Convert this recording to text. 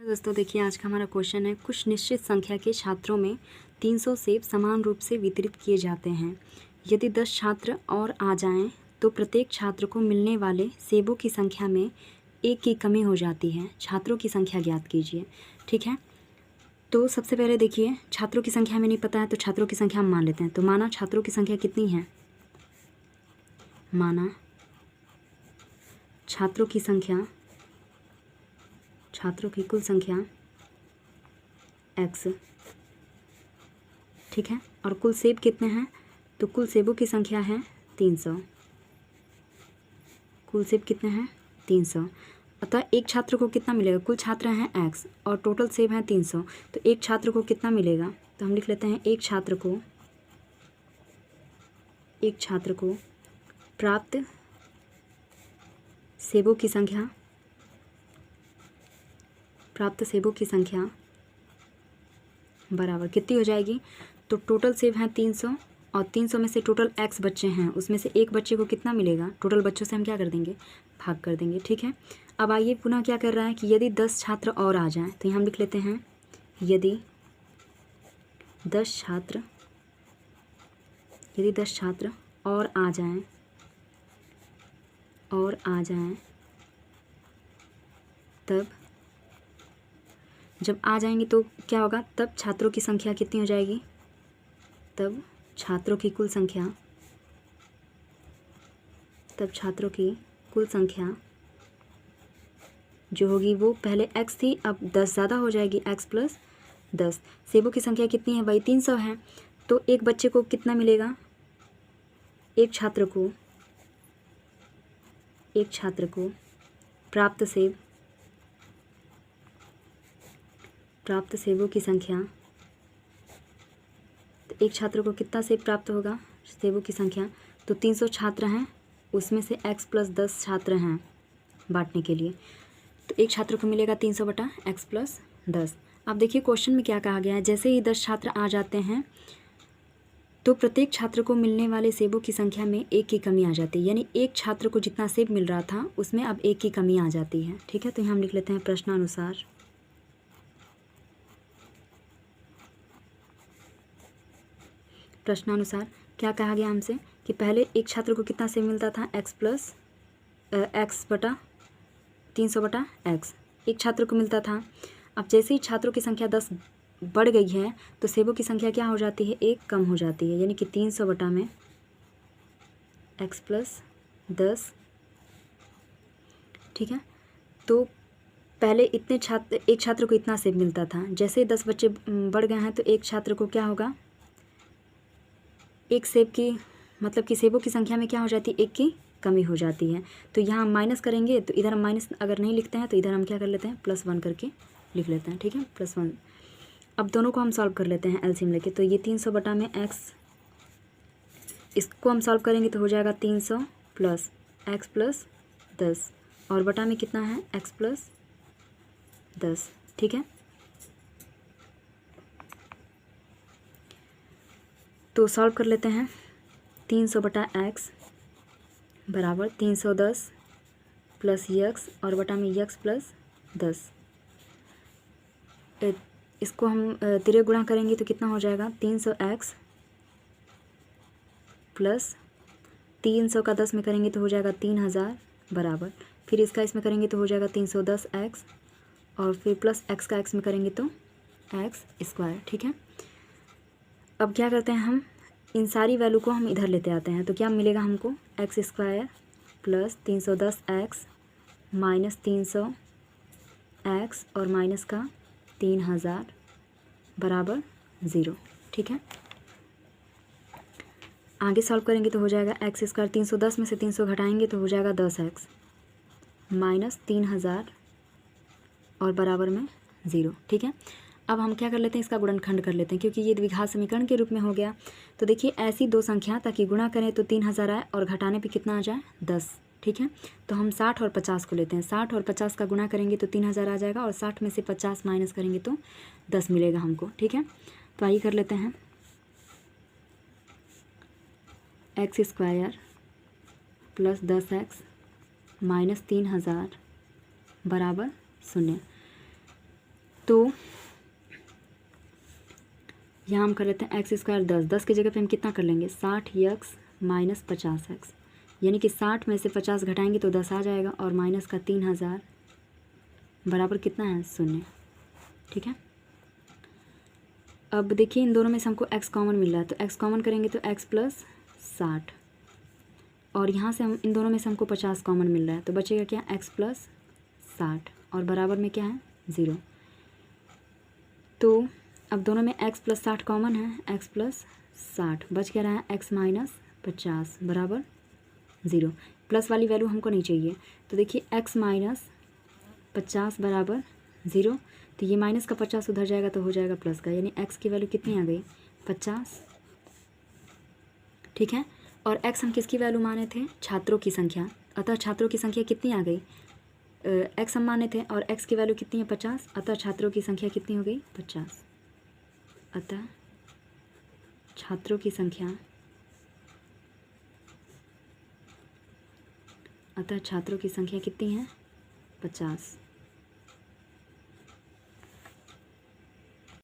दोस्तों देखिए, आज का हमारा क्वेश्चन है, कुछ निश्चित संख्या के छात्रों में 300 सेब समान रूप से वितरित किए जाते हैं। यदि 10 छात्र और आ जाएं, तो प्रत्येक छात्र को मिलने वाले सेबों की संख्या में 1 की कमी हो जाती है। छात्रों की संख्या ज्ञात कीजिए। ठीक है, तो सबसे पहले देखिए, छात्रों की संख्या हमें नहीं पता है, तो छात्रों की संख्या हम मान लेते हैं। तो माना छात्रों की संख्या कितनी है, माना छात्रों की संख्या, छात्रों की कुल संख्या x, ठीक है, और कुल सेब कितने हैं, तो कुल सेबों की संख्या है 300। कुल सेब कितने हैं, 300। अतः एक छात्र को कितना मिलेगा, कुल छात्र हैं x और टोटल सेब हैं 300, तो एक छात्र को कितना मिलेगा, तो हम लिख लेते हैं एक छात्र को प्राप्त सेबों की संख्या, बराबर कितनी हो जाएगी, तो टोटल सेब हैं 300 और 300 में से टोटल x बच्चे हैं, उसमें से एक बच्चे को कितना मिलेगा, टोटल बच्चों से हम क्या कर देंगे, भाग कर देंगे। ठीक है, अब आइए पुनः क्या कर रहा है कि यदि 10 छात्र और आ जाएं, तो यहाँ हम लिख लेते हैं यदि 10 छात्र और आ जाएं, तब जब आ जाएंगे तो क्या होगा, तब छात्रों की संख्या कितनी हो जाएगी, तब छात्रों की कुल संख्या जो होगी वो पहले x थी, अब 10 ज़्यादा हो जाएगी, x प्लस 10। सेबों की संख्या कितनी है, वही 300 है, तो एक बच्चे को कितना मिलेगा, एक छात्र को प्राप्त सेबों की संख्या, तो एक छात्र को कितना सेब प्राप्त होगा, सेबों की संख्या, तो 300 छात्र हैं, उसमें से x प्लस 10 छात्र हैं बांटने के लिए, तो एक छात्र को मिलेगा 300 बटा x प्लस 10। अब देखिए क्वेश्चन में क्या कहा गया है, जैसे ही 10 छात्र आ जाते हैं तो प्रत्येक छात्र को मिलने वाले सेबों की संख्या में 1 की कमी आ जाती है, यानी एक छात्र को जितना सेब मिल रहा था उसमें अब 1 की कमी आ जाती है। ठीक है, तो यहाँ हम लिख लेते हैं प्रश्नानुसार क्या कहा गया हमसे कि पहले एक छात्र को कितना सेब मिलता था, x बटा 300 बटा x, एक छात्र को मिलता था। अब जैसे ही छात्रों की संख्या 10 बढ़ गई है तो सेबों की संख्या क्या हो जाती है, 1 कम हो जाती है, यानी कि 300 बटा में x प्लस 10। ठीक है, तो पहले एक छात्र को इतना सेब मिलता था, जैसे 10 बच्चे बढ़ गए हैं तो एक छात्र को क्या होगा, एक सेब की मतलब कि सेबों की संख्या में क्या हो जाती है, 1 की कमी हो जाती है। तो यहाँ हम माइनस करेंगे, तो इधर हम माइनस अगर नहीं लिखते हैं तो इधर हम क्या कर लेते हैं, +1 करके लिख लेते हैं। ठीक है, +1। अब दोनों को हम सॉल्व कर लेते हैं एलसीएम लेके, तो ये 300 बटा में x, इसको हम सॉल्व करेंगे तो हो जाएगा 300 प्लस x प्लस 10 और बटा में कितना है, x प्लस 10। ठीक है, तो सॉल्व कर लेते हैं, 300 बटा x बराबर 310 प्लस x और बटा में x प्लस 10। इसको हम तिरे गुणा करेंगे तो कितना हो जाएगा, 300x प्लस 300 का 10 में करेंगे तो हो जाएगा 3000 बराबर, फिर इसका इसमें करेंगे तो हो जाएगा 310x और फिर प्लस x का x में करेंगे तो x स्क्वायर। ठीक है, अब क्या करते हैं, हम इन सारी वैल्यू को हम इधर लेते आते हैं, तो क्या मिलेगा हमको, x square plus 310x minus 300x और माइनस का 3000 बराबर 0। ठीक है, आगे सॉल्व करेंगे तो हो जाएगा x स्क्वायर, 310 में से 300 घटाएंगे तो हो जाएगा 10x माइनस 3000 और बराबर में 0। ठीक है, अब हम क्या कर लेते हैं, इसका गुणनखंड कर लेते हैं, क्योंकि ये द्विघात समीकरण के रूप में हो गया। तो देखिए ऐसी दो संख्या ताकि गुणा करें तो 3000 आए और घटाने पे कितना आ जाए, 10। ठीक है, तो हम 60 और 50 को लेते हैं, 60 और 50 का गुणा करेंगे तो 3000 आ जाएगा और 60 में से 50 माइनस करेंगे तो 10 मिलेगा हमको। ठीक है, तो आइए कर लेते हैं, x square plus 10x minus 3000 बराबर 0। तो यहाँ हम कर लेते हैं एक्स स्क्वायर 10 की जगह पे हम कितना कर लेंगे 60x माइनस 50x, यानी कि 60 में से 50 घटाएंगे तो 10 आ जाएगा और माइनस का 3000 बराबर कितना है 0। ठीक है, अब देखिए इन दोनों में से हमको x कॉमन मिल रहा है, तो x कॉमन करेंगे तो x प्लस 60 और यहाँ से हम इन दोनों में से हमको 50 कॉमन मिल रहा है, तो बचेगा क्या x प्लस 60 और बराबर में क्या है 0। तो अब दोनों में x प्लस 60 कॉमन है, x प्लस 60 बच क्या रहा है x माइनस 50 बराबर 0। प्लस वाली वैल्यू हमको नहीं चाहिए, तो देखिए x माइनस 50 बराबर 0, तो ये माइनस का 50 उधर जाएगा तो हो जाएगा प्लस का, यानी x की वैल्यू कितनी आ गई 50। ठीक है, और x हम किसकी वैल्यू माने थे छात्रों की संख्या, अतः छात्रों की संख्या कितनी आ गई x हम माने थे और x की वैल्यू कितनी है 50, अतः छात्रों की संख्या कितनी हो गई 50। अतः छात्रों की संख्या कितनी है 50।